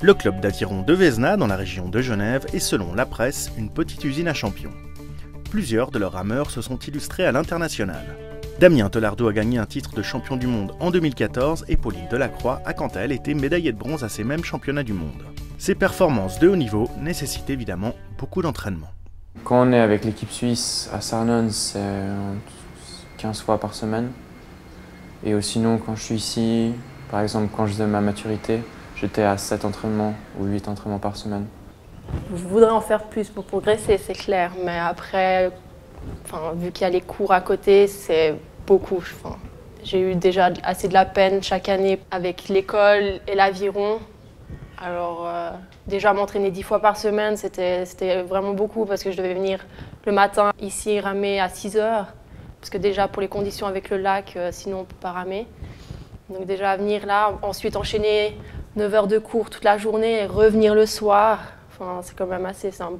Le club d'aviron de Vézna, dans la région de Genève, est selon la presse une petite usine à champions. Plusieurs de leurs rameurs se sont illustrés à l'international. Damien Telardeau a gagné un titre de champion du monde en 2014 et Pauline Delacroix a quant à elle été médaillée de bronze à ces mêmes championnats du monde. Ces performances de haut niveau nécessitent évidemment beaucoup d'entraînement. Quand on est avec l'équipe suisse à Sarnen, c'est 15 fois par semaine. Et sinon, quand je suis ici, par exemple, quand je faisais ma maturité, j'étais à 7 entraînements ou 8 entraînements par semaine. Je voudrais en faire plus pour progresser, c'est clair. Mais après, vu qu'il y a les cours à côté, c'est beaucoup. J'ai eu déjà assez de la peine chaque année avec l'école et l'aviron. Alors déjà m'entraîner 10 fois par semaine, c'était vraiment beaucoup parce que je devais venir le matin ici ramer à 6 heures. Parce que déjà pour les conditions avec le lac, sinon on ne peut pas ramer. Donc déjà venir là, ensuite enchaîner 9 heures de cours toute la journée et revenir le soir. C'est quand même c'est un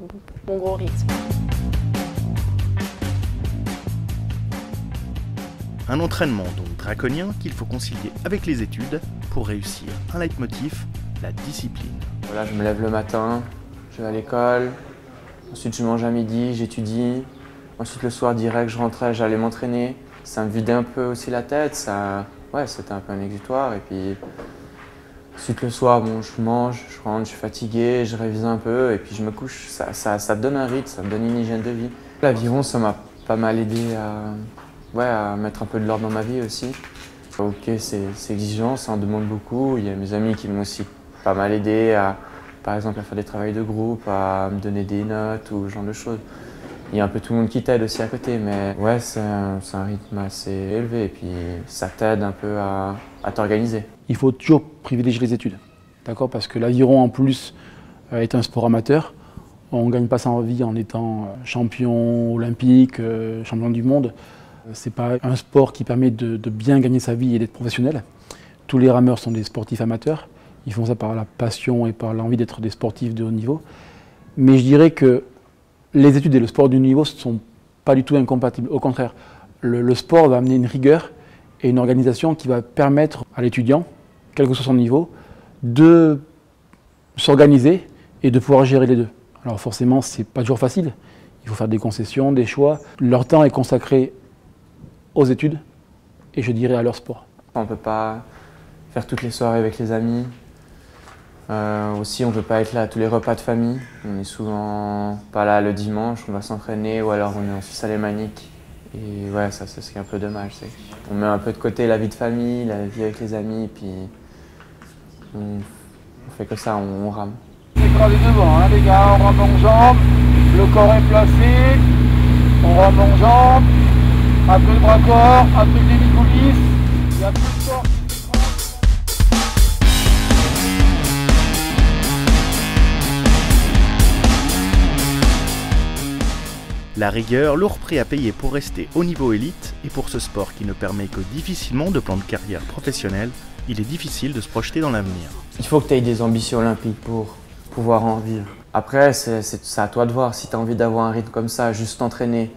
bon gros rythme. Un entraînement donc draconien qu'il faut concilier avec les études pour réussir un leitmotiv, la discipline. Voilà, je me lève le matin, je vais à l'école, ensuite je mange à midi, j'étudie, ensuite le soir direct je rentrais, j'allais m'entraîner. Ça me vidait un peu aussi la tête, c'était un peu un exutoire. Et puis ensuite le soir, je mange, je rentre, je suis fatigué, je révise un peu et puis je me couche. Ça te donne un rythme, ça te donne une hygiène de vie. L'aviron, ça m'a pas mal aidé à mettre un peu de l'ordre dans ma vie aussi. Ok, c'est exigeant, ça en demande beaucoup. Il y a mes amis qui m'ont aussi pas mal aidé par exemple, à faire des travaux de groupe, à me donner des notes ou ce genre de choses. Il y a un peu tout le monde qui t'aide aussi à côté, mais ouais, c'est un rythme assez élevé et puis ça t'aide un peu à t'organiser. Il faut toujours privilégier les études, d'accord? Parce que l'aviron en plus est un sport amateur. On ne gagne pas sa vie en étant champion olympique, champion du monde. Ce n'est pas un sport qui permet de bien gagner sa vie et d'être professionnel. Tous les rameurs sont des sportifs amateurs. Ils font ça par la passion et par l'envie d'être des sportifs de haut niveau. Mais je dirais que les études et le sport de haut niveau ne sont pas du tout incompatibles. Au contraire, le sport va amener une rigueur et une organisation qui va permettre à l'étudiant, quel que soit son niveau, de s'organiser et de pouvoir gérer les deux. Alors forcément, ce n'est pas toujours facile. Il faut faire des concessions, des choix. Leur temps est consacré aux études et je dirais à leur sport. On ne peut pas faire toutes les soirées avec les amis. Aussi, on ne peut pas être là à tous les repas de famille. On n'est souvent pas là le dimanche, on va s'entraîner ou alors on est en Suisse alémanique. Et ouais, ça c'est ce qui est un peu dommage. On met un peu de côté la vie de famille, la vie avec les amis, et puis on fait que ça, on rame. Écrasé devant, hein, les gars, on rame en jambes, le corps est placé, on rame en jambes, après le bras-corps, après le demi-coulisse, il y a plus de corps. La rigueur, lourd prix à payer pour rester au niveau élite, et pour ce sport qui ne permet que difficilement de plan de carrière professionnel, il est difficile de se projeter dans l'avenir. Il faut que tu aies des ambitions olympiques pour pouvoir en vivre. Après, c'est à toi de voir si tu as envie d'avoir un rythme comme ça, juste t'entraîner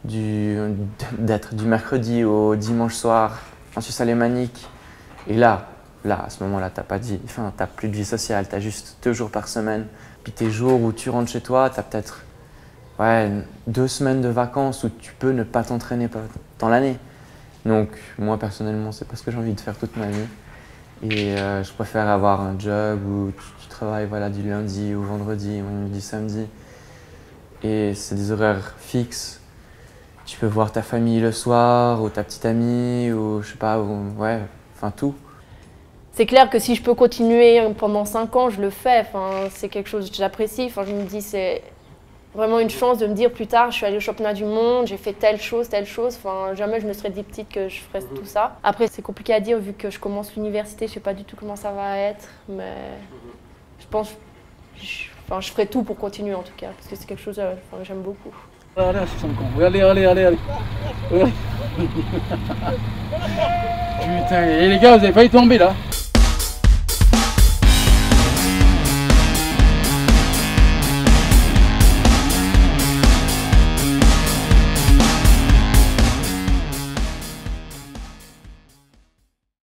d'être du mercredi au dimanche soir en Suisse alémanique. Et là, à ce moment-là, t'as plus de vie sociale, tu as juste 2 jours par semaine. Puis tes jours où tu rentres chez toi, tu as peut-être 2 semaines de vacances où tu peux ne pas t'entraîner dans l'année. Donc moi personnellement, c'est pas ce que j'ai envie de faire toute ma vie. Et je préfère avoir un job où tu travailles du lundi au vendredi, ou du samedi. Et c'est des horaires fixes. Tu peux voir ta famille le soir, ou ta petite amie, ou je sais pas, tout. C'est clair que si je peux continuer pendant 5 ans, je le fais. C'est quelque chose que j'apprécie. Je me dis c'est vraiment une chance de me dire plus tard, je suis allée au championnat du monde, j'ai fait telle chose. Jamais je me serais dit petite que je ferais tout ça. Après, c'est compliqué à dire vu que je commence l'université, je sais pas du tout comment ça va être, mais je pense, je ferai tout pour continuer en tout cas, parce que c'est quelque chose que j'aime beaucoup. Allez, allez. Putain, et les gars, vous avez failli tomber là.